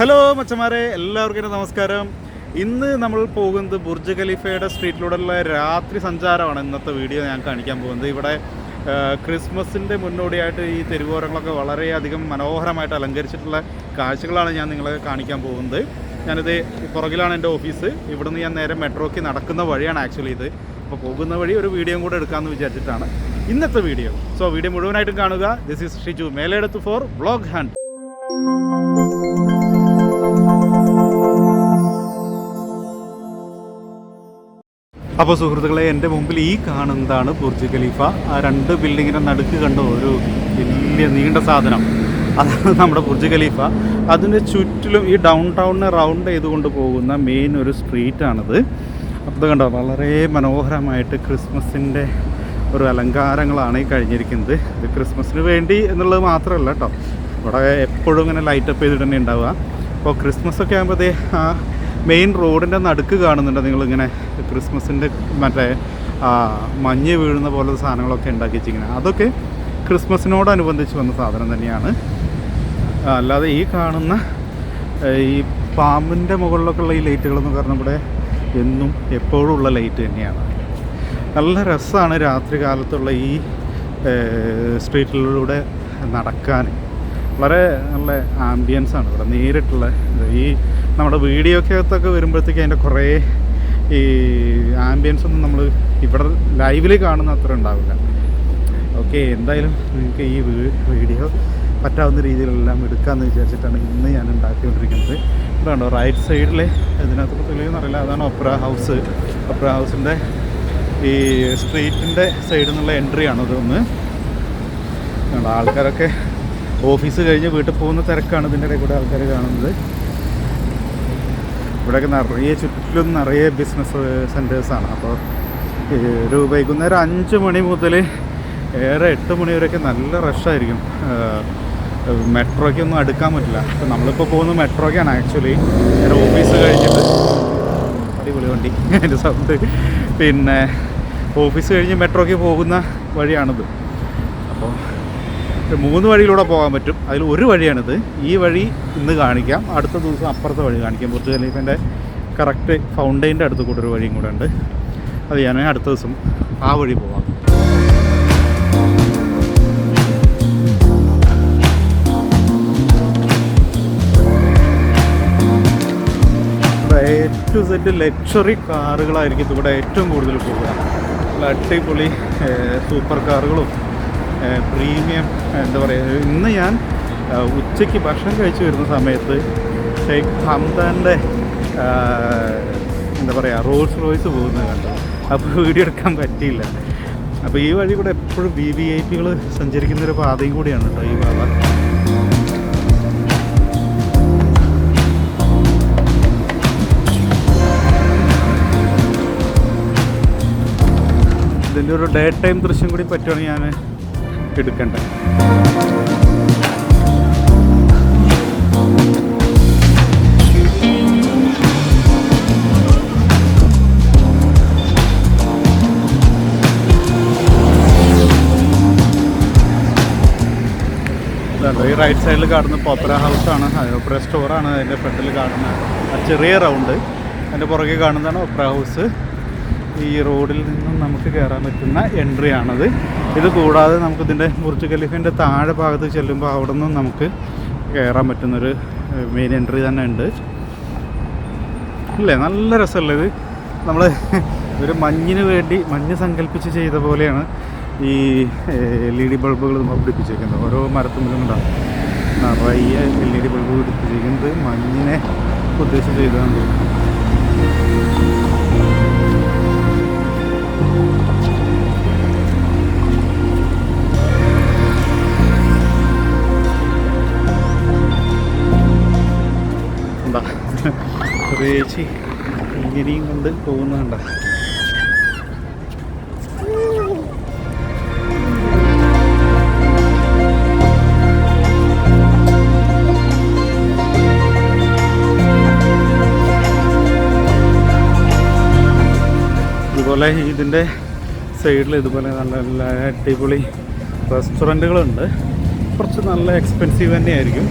Hello മച്ചന്മാരെ, എല്ലാവർക്കും നമസ്കാരം. ഇന്ന് നമ്മൾ പോകുന്നത് ബുർജ് ഖലീഫയുടെ സ്ട്രീറ്റിലൂടെയുള്ള രാത്രി സഞ്ചാരമാണ് ഇന്നത്തെ വീഡിയോ ഞാൻ കാണിക്കാൻ പോകുന്നത്. ഇവിടെ ക്രിസ്മസിൻ്റെ മുന്നോടിയായിട്ട് ഈ തെരുവോരങ്ങളൊക്കെ വളരെയധികം മനോഹരമായിട്ട് അലങ്കരിച്ചിട്ടുള്ള കാഴ്ചകളാണ് ഞാൻ നിങ്ങളെ കാണിക്കാൻ പോകുന്നത്. ഞാനിത് പുറകിലാണ് എൻ്റെ ഓഫീസ്. ഇവിടുന്ന് ഞാൻ നേരെ മെട്രോയ്ക്ക് നടക്കുന്ന വഴിയാണ് ആക്ച്വലി ഇത്. അപ്പോൾ പോകുന്ന വഴി ഒരു വീഡിയോയും കൂടെ എടുക്കാമെന്ന് വിചാരിച്ചിട്ടാണ് ഇന്നത്തെ വീഡിയോ. സോ വീഡിയോ മുഴുവനായിട്ടും കാണുക. This is Shiju Meleduth for vlog hunt. അപ്പോൾ സുഹൃത്തുക്കളെ, എൻ്റെ മുമ്പിൽ ഈ കാണുന്നതാണ് ബുർജ് ഖലീഫ. ആ രണ്ട് ബിൽഡിങ്ങിൻ്റെ നടുക്ക് കണ്ട ഒരു വലിയ നീണ്ട സാധനം, അതാണ് നമ്മുടെ ബുർജ് ഖലീഫ. അതിന് ചുറ്റിലും ഈ ഡൗൺ ടൗണിനെ റൗണ്ട് ചെയ്തുകൊണ്ട് പോകുന്ന മെയിൻ ഒരു സ്ട്രീറ്റാണിത്. അപ്പോൾ ഇത് കണ്ടോ, വളരെ മനോഹരമായിട്ട് ക്രിസ്മസിൻ്റെ ഒരു അലങ്കാരങ്ങളാണ് ഈ കഴിഞ്ഞിരിക്കുന്നത്. ഇത് ക്രിസ്മസിന് വേണ്ടി എന്നുള്ളത് മാത്രമല്ല കേട്ടോ, ഇവിടെ എപ്പോഴും ഇങ്ങനെ ലൈറ്റപ്പ് ചെയ്തിട്ട് തന്നെ ഉണ്ടാവുക. അപ്പോൾ ക്രിസ്മസൊക്കെ ആകുമ്പോഴത്തേ ആ മെയിൻ റോഡിൻ്റെ നടുക്ക് കാണുന്നുണ്ട് നിങ്ങളിങ്ങനെ ക്രിസ്മസിൻ്റെ മറ്റേ മഞ്ഞ് വീഴുന്ന പോലത്തെ സാധനങ്ങളൊക്കെ ഉണ്ടാക്കി വെച്ചിരിക്കുന്നത്. അതൊക്കെ ക്രിസ്മസിനോടനുബന്ധിച്ച് വന്ന സാധനം തന്നെയാണ്. അല്ലാതെ ഈ കാണുന്ന ഈ പാമ്പിൻ്റെ മുകളിലൊക്കെ ഉള്ള ഈ ലൈറ്റുകളെന്ന് പറഞ്ഞാൽ ഇവിടെ എന്നും എപ്പോഴും ഉള്ള ലൈറ്റ് തന്നെയാണ്. നല്ല രസമാണ് രാത്രി കാലത്തുള്ള ഈ സ്ട്രീറ്റിലൂടെ നടക്കാൻ. വളരെ നല്ല ആംബിയൻസാണ് ഇവിടെ നേരിട്ടുള്ള. ഈ നമ്മുടെ വീഡിയോക്കകത്തൊക്കെ വരുമ്പോഴത്തേക്ക് അതിൻ്റെ കുറേ ഈ ആംബിയൻസ് ഒന്നും നമ്മൾ ഇവിടെ ലൈവിൽ കാണുന്ന അത്ര ഉണ്ടാവില്ല. ഓക്കെ, എന്തായാലും നിങ്ങൾക്ക് ഈ വീഡിയോ പറ്റാവുന്ന രീതിയിലെല്ലാം എടുക്കാമെന്ന് വിചാരിച്ചിട്ടാണ് ഇന്ന് ഞാൻ ഉണ്ടാക്കിക്കൊണ്ടിരിക്കുന്നത്. ഇതുണ്ടോ റൈറ്റ് സൈഡിൽ, ഇതിനകത്ത് തെളിവെന്നറിയില്ല, അതാണ് ഒപ്ര ഹൗസ്. ഒപ്ര ഹൗസിൻ്റെ ഈ സ്ട്രീറ്റിൻ്റെ സൈഡിൽ നിന്നുള്ള എൻട്രിയാണ് ഇതൊന്ന്. ആൾക്കാരൊക്കെ ഓഫീസ് കഴിഞ്ഞ് വീട്ടിൽ പോകുന്ന തിരക്കാണ് ഇതിൻ്റെ ഇടയിൽ കൂടെ ആൾക്കാർ കാണുന്നത്. ഇവിടെയൊക്കെ നിറയെ ചുറ്റിലും നിറയെ ബിസിനസ് സെൻറ്റേഴ്സാണ്. അപ്പോൾ ഒരു വൈകുന്നേരം 5 മണി മുതൽ 8 മണി വരെയൊക്കെ നല്ല റഷായിരിക്കും. മെട്രോയ്ക്കൊന്നും അടുക്കാൻ പറ്റില്ല. അപ്പോൾ നമ്മളിപ്പോൾ പോകുന്നത് മെട്രോയ്ക്കാണ് ആക്ച്വലി. എൻ്റെ ഓഫീസ് കഴിഞ്ഞിട്ട് അടിപൊളി വണ്ടി എൻ്റെ സൗണ്ട്. പിന്നെ ഓഫീസ് കഴിഞ്ഞ് മെട്രോയ്ക്ക് പോകുന്ന വഴിയാണിത്. അപ്പോൾ 3 വഴിയിലൂടെ പോകാൻ പറ്റും. അതിൽ ഒരു വഴിയാണിത്. ഈ വഴി ഇന്ന് കാണിക്കാം, അടുത്ത ദിവസം അപ്പുറത്തെ വഴി കാണിക്കാം. ബുർജ് ഖലീഫിൻ്റെ കറക്റ്റ് ഫൗണ്ടൈൻ്റെ അടുത്ത് കൂടെ ഒരു വഴിയും കൂടെ ഉണ്ട്. അത് ഞാൻ അടുത്ത ദിവസം ആ വഴി പോകാം. A to Z ലക്ഷറി കാറുകളായിരിക്കും ഇവിടെ ഏറ്റവും കൂടുതൽ പോകുക. അടിപൊളി സൂപ്പർ കാറുകളും പ്രീമിയം എന്താ പറയുക. ഇന്ന് ഞാൻ ഉച്ചയ്ക്ക് ഭക്ഷണം കഴിച്ച് വരുന്ന സമയത്ത് ഷെയ്ഖ് ഹംദാൻ്റെ എന്താ പറയുക റോൾസ് റോയ്സ് പോകുന്നത് കണ്ടു. അപ്പോൾ വീഡിയോ എടുക്കാൻ പറ്റിയില്ല. അപ്പോൾ ഈ വഴി കൂടെ എപ്പോഴും VVIPകൾ സഞ്ചരിക്കുന്നൊരു പാതയും കൂടിയാണ് കേട്ടോ ഈ പാത. ഇതിൻ്റെ ഒരു ഡേ ടൈം ദൃശ്യം കൂടി പറ്റുവാണെങ്കിൽ ഞാൻ എടുക്കണ്ടേ. ഈ റൈറ്റ് സൈഡിൽ കാണുന്ന ഒപ്ര ഹൗസാണ്. ഒപ്ര സ്റ്റോറാണ് അതിൻ്റെ ഫ്രണ്ടിൽ കാണുന്ന ആ ചെറിയ റൗണ്ട്. അതിൻ്റെ പുറകെ കാണുന്നതാണ് ഒപ്ര ഹൗസ്. ഈ റോഡിൽ നിന്നും നമുക്ക് കയറാൻ പറ്റുന്ന എൻട്രി ആണത്. ഇത് കൂടാതെ നമുക്കിതിൻ്റെ ബുർജ് ഖലീഫിൻ്റെ താഴെ ഭാഗത്ത് ചെല്ലുമ്പോൾ അവിടെ നിന്നും നമുക്ക് കയറാൻ പറ്റുന്നൊരു മെയിൻ എൻട്രി തന്നെ ഉണ്ട്. അല്ലേ, നല്ല രസമല്ലേ ഇത്. നമ്മൾ ഒരു മഞ്ഞിന് വേണ്ടി മഞ്ഞ് സങ്കല്പിച്ച് ചെയ്ത പോലെയാണ് ഈ LED ബൾബുകൾ നമ്മൾ പിടിപ്പിച്ചിരിക്കുന്നത്. ഓരോ മരത്തുമ്പിലും ഉണ്ടാകും നിറയെ LED ബൾബ് പിടിപ്പിച്ചിരിക്കുന്നത് മഞ്ഞിനെ ഉദ്ദേശിച്ച് ചെയ്തതാണ് തോന്നുന്നു. ഒരു ചേച്ചി ഇങ്ങനെയും കൊണ്ട് പോകുന്നുണ്ട. ഇതുപോലെ ഇതിൻ്റെ സൈഡിൽ ഇതുപോലെ നല്ല നല്ല അടിപൊളി റെസ്റ്റോറൻറ്റുകളുണ്ട്. കുറച്ച് നല്ല എക്സ്പെൻസീവ് തന്നെയായിരിക്കും.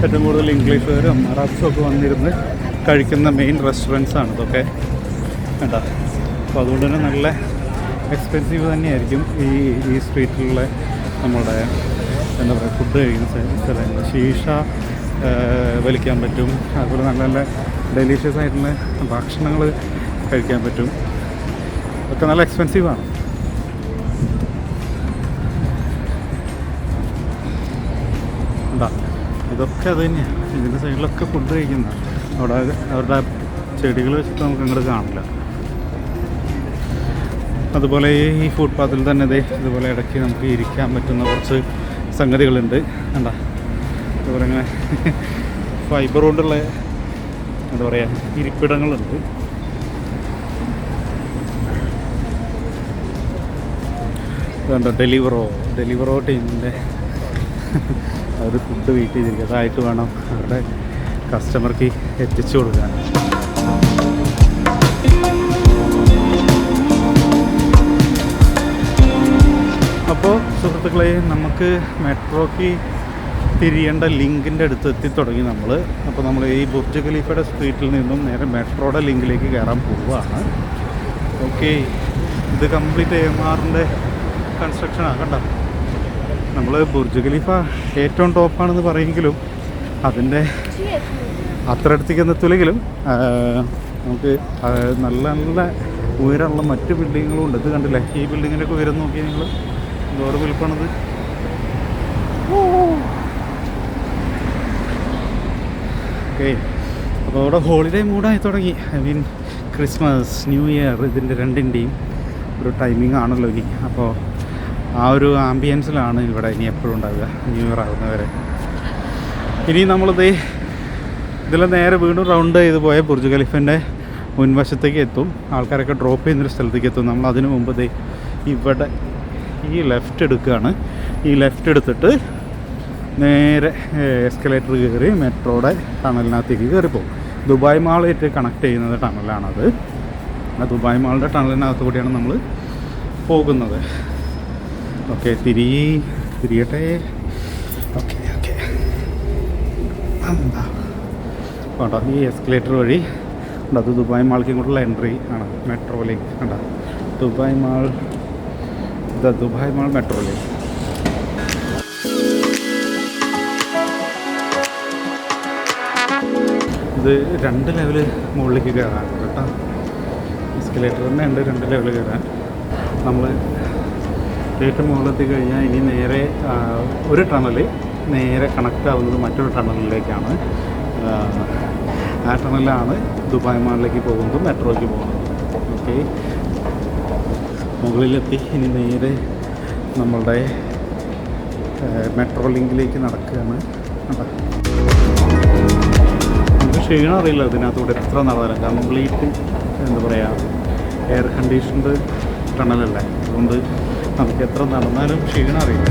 ഏറ്റവും കൂടുതൽ ഇംഗ്ലീഷുകാരും അറബ്സും ഒക്കെ വന്നിരുന്ന് കഴിക്കുന്ന മെയിൻ റെസ്റ്റോറൻറ്റ്സാണ് ഇതൊക്കെ കേട്ടോ. അപ്പോൾ അതുകൊണ്ട് തന്നെ നല്ല എക്സ്പെൻസീവ് തന്നെയായിരിക്കും ഈ സ്ട്രീറ്റിലുള്ള നമ്മുടെ എന്താ പറയുക ഫുഡ് കഴിക്കുന്ന സ്ഥലങ്ങൾ. ശീഷ വലിക്കാൻ പറ്റും, അതുപോലെ നല്ല നല്ല ഡെലീഷ്യസ് ആയിട്ടുള്ള ഭക്ഷണങ്ങൾ കഴിക്കാൻ പറ്റും. ഒക്കെ നല്ല എക്സ്പെൻസീവാണ്. എന്താ ഇതൊക്കെ അത് തന്നെയാണ്. ഇതിൻ്റെ സൈഡിലൊക്കെ ഫുഡ് കഴിക്കുന്ന അവിടെ അവരുടെ ചെടികൾ വെച്ചിട്ട് നമുക്ക് അങ്ങോട്ട് കാണില്ല. അതുപോലെ ഈ ഫുട്പാത്തിൽ തന്നെ ഇതുപോലെ ഇടയ്ക്ക് നമുക്ക് ഇരിക്കാൻ പറ്റുന്ന കുറച്ച് സംഗതികളുണ്ട്. കണ്ടാ അതുപോലെ ഇങ്ങനെ ഫൈബർ കൊണ്ടുള്ള എന്താ പറയുക ഇരിപ്പിടങ്ങളുണ്ട്. അതുകൊണ്ട് ഡെലിവറോ ടീമിൻ്റെ അവർ ഫുഡ് വെയിറ്റ് ചെയ്തിരിക്കുക. അതായിട്ട് വേണം അവരുടെ കസ്റ്റമർക്ക് എത്തിച്ചു കൊടുക്കാൻ. അപ്പോൾ സുഹൃത്തുക്കളെ, നമുക്ക് മെട്രോയ്ക്ക് തിരിയേണ്ട ലിങ്കിൻ്റെ അടുത്ത് എത്തിത്തുടങ്ങി നമ്മൾ. അപ്പോൾ നമ്മൾ ഈ ബുർജ് ഖലീഫയുടെ സ്ട്രീറ്റിൽ നിന്നും നേരെ മെട്രോയുടെ ലിങ്കിലേക്ക് കയറാൻ പോവുകയാണ്. ഓക്കെ, ഇത് കംപ്ലീറ്റ് AMRൻ്റെ കൺസ്ട്രക്ഷനാണ്. കണ്ട, നമ്മൾ ബുർജ് ഖലീഫ ഏറ്റവും ടോപ്പാണെന്ന് പറയുമെങ്കിലും അതിൻ്റെ അത്ര അടുത്തേക്ക് എത്തില്ലെങ്കിലും നമുക്ക് നല്ല നല്ല ഉയരമുള്ള മറ്റ് ബിൽഡിങ്ങുകളും ഉണ്ട്. ഇത് കണ്ടില്ലേ, ഈ ബിൽഡിങ്ങിൻ്റെയൊക്കെ ഉയരം നോക്കിയാൽ നിങ്ങൾ എന്തോരം വലുപ്പമാണത്. ഓക്കെ, അപ്പോൾ അവിടെ ഹോളിഡേ മൂഡായി തുടങ്ങി. I mean Christmas, new year, ഇതിൻ്റെ രണ്ടിൻ്റെയും ഒരു ടൈമിംഗ് ആണല്ലോ ഇനി. അപ്പോൾ ആ ഒരു ആംബിയൻസിലാണ് ഇവിടെ ഇനി എപ്പോഴും ഉണ്ടാവുക ന്യൂ ഇയർ ആകുന്നവരെ. ഇനി നമ്മളിത് ഇതിൽ നേരെ വീണ്ടും റൗണ്ട് ചെയ്ത് പോയ ബുർജ് ഖലീഫിൻ്റെ മുൻവശത്തേക്ക് എത്തും. ആൾക്കാരൊക്കെ ഡ്രോപ്പ് ചെയ്യുന്നൊരു സ്ഥലത്തേക്ക് എത്തും. നമ്മൾ അതിനു മുമ്പ് ഇവിടെ ഈ ലെഫ്റ്റ് എടുക്കുകയാണ്. ഈ ലെഫ്റ്റ് എടുത്തിട്ട് നേരെ എസ്കലേറ്റർ കയറി മെട്രോയുടെ ടണലിനകത്തേക്ക് കയറിപ്പോകും. ദുബായ് മാളായിട്ട് കണക്ട് ചെയ്യുന്നത് ടണലാണത്. ആ ദുബായ് മാളിൻ്റെ ടണലിനകത്ത് കൂടിയാണ് നമ്മൾ പോകുന്നത്. ഓക്കെ, തിരിയട്ടെ. ഓക്കെ എന്താ കേട്ടോ, ഈ എസ്കലേറ്റർ വഴി ഉണ്ട്. അത് ദുബായ് മാളിലേക്ക് ഇങ്ങോട്ടുള്ള എൻട്രി ആണ് മെട്രോയിലേക്ക്. കണ്ടോ, ദുബായ് മാൾ മെട്രോയിലേക്ക്. ഇത് 2 ലെവല് മുകളിലേക്ക് കയറാൻ കേട്ടോ. എസ്കലേറ്റർ തന്നെ ഉണ്ട് 2 ലെവല് കയറാൻ. നമ്മൾ ഏറ്റവും മുകളിലെത്തി കഴിഞ്ഞാൽ ഇനി നേരെ ഒരു ടണൽ നേരെ കണക്റ്റ് ആവുന്നത് മറ്റൊരു ടണലിലേക്കാണ്. ആ ടണലാണ് ദുബായ് മാളിലേക്ക് പോകുന്നതും മെട്രോയ്ക്ക് പോകുന്നത്. ഓക്കെ, മുകളിലെത്തി ഇനി നേരെ നമ്മളുടെ മെട്രോ ലിങ്കിലേക്ക് നടക്കുകയാണ്. നമുക്ക് ക്ഷീണം അറിയില്ല ഇതിനകത്തൂടെ എത്ര നടന്നാലും. കംപ്ലീറ്റ് എന്താ പറയുക എയർ കണ്ടീഷൻഡ് ടണലല്ലേ, അതുകൊണ്ട് നമുക്ക് എത്ര നടന്നാലും ക്ഷീണം അറിയില്ല.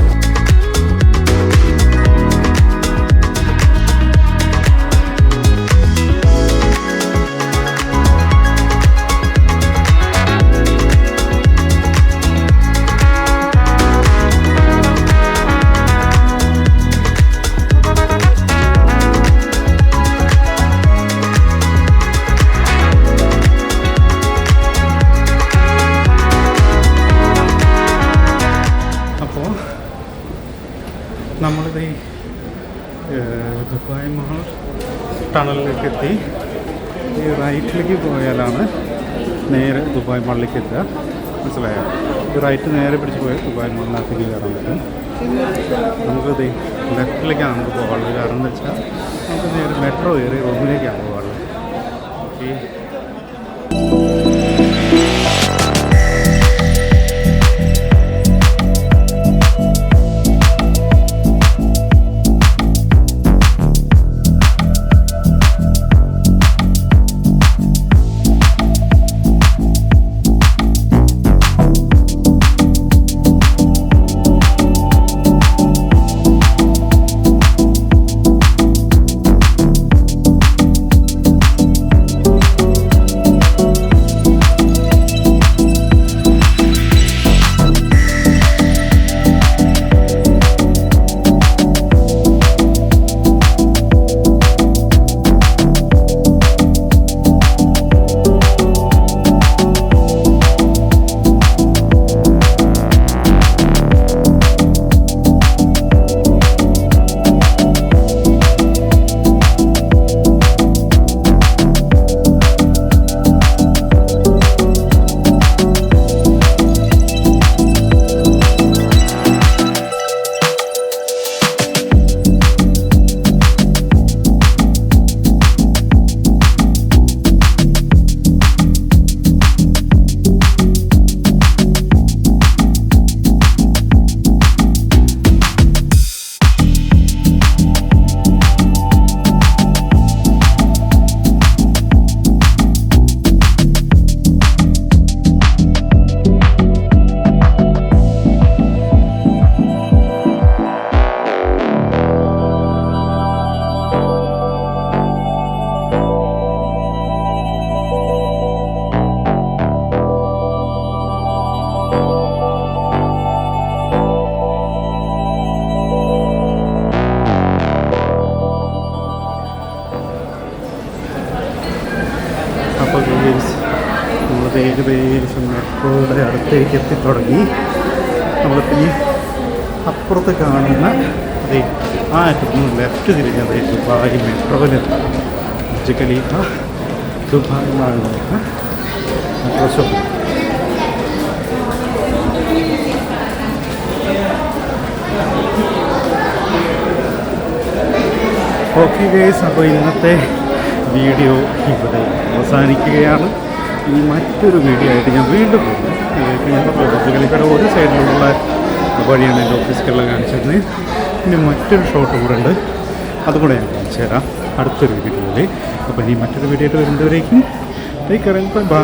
നമ്മളിത് ദുബായ് മാൾ ടണലിലേക്ക് എത്തി. ഈ റൈറ്റിലേക്ക് പോയാലാണ് നേരെ ദുബായ് മാളിലേക്ക് എത്തുക. മനസ്സിലായോ? ഈ റൈറ്റ് നേരെ പിടിച്ച് പോയാൽ ദുബായ് മാളിനകത്തേക്ക് കയറാൻ പറ്റും. നമുക്കിത് ലെഫ്റ്റിലേക്കാണ് നമുക്ക് പോകാനുള്ളത്. കാരണം എന്താ വെച്ചാൽ നമുക്ക് നേരെ മെട്രോ കയറി റൂമിലേക്കാണ് പോകാനുള്ളത്. ഓക്കെ, ഏകദേശം മെട്രോയുടെ അടുത്തേക്ക് എത്തിത്തുടങ്ങി. നമ്മളിപ്പോൾ ഈ അപ്പുറത്ത് കാണുന്ന അതേ ആ അറ്റത്തുനിന്ന് ലെഫ്റ്റ് തിരിഞ്ഞത് ദുബായ് മെട്രോയിലെത്താം. ബുർജ് ഖലീഫ ദുബായ് മാളുന്ന മെട്രോ സ്റ്റോപ്പ്. ഓക്കെ ഗൈസ്, അപ്പോൾ ഇന്നത്തെ വീഡിയോ ഇവിടെ അവസാനിക്കുകയാണ്. ഈ മറ്റൊരു വീഡിയോ ആയിട്ട് ഞാൻ വീണ്ടും പോകും. ബുർജ് ഖലീഫയുടെ ഒരു സൈഡിലുള്ള വഴിയാണ് എൻ്റെ ഓഫീസിലെല്ലാം കാണിച്ചിരുന്നത്. ഇനി മറ്റൊരു ഷോട്ട് കൂടെ ഉണ്ട്, അതുകൂടെ ഞാൻ കാണിച്ചു തരാം അടുത്തൊരു വീഡിയോയിൽ. അപ്പോൾ ഇനി മറ്റൊരു വീഡിയോ ആയിട്ട് വരുന്നവരേക്കും ബൈ.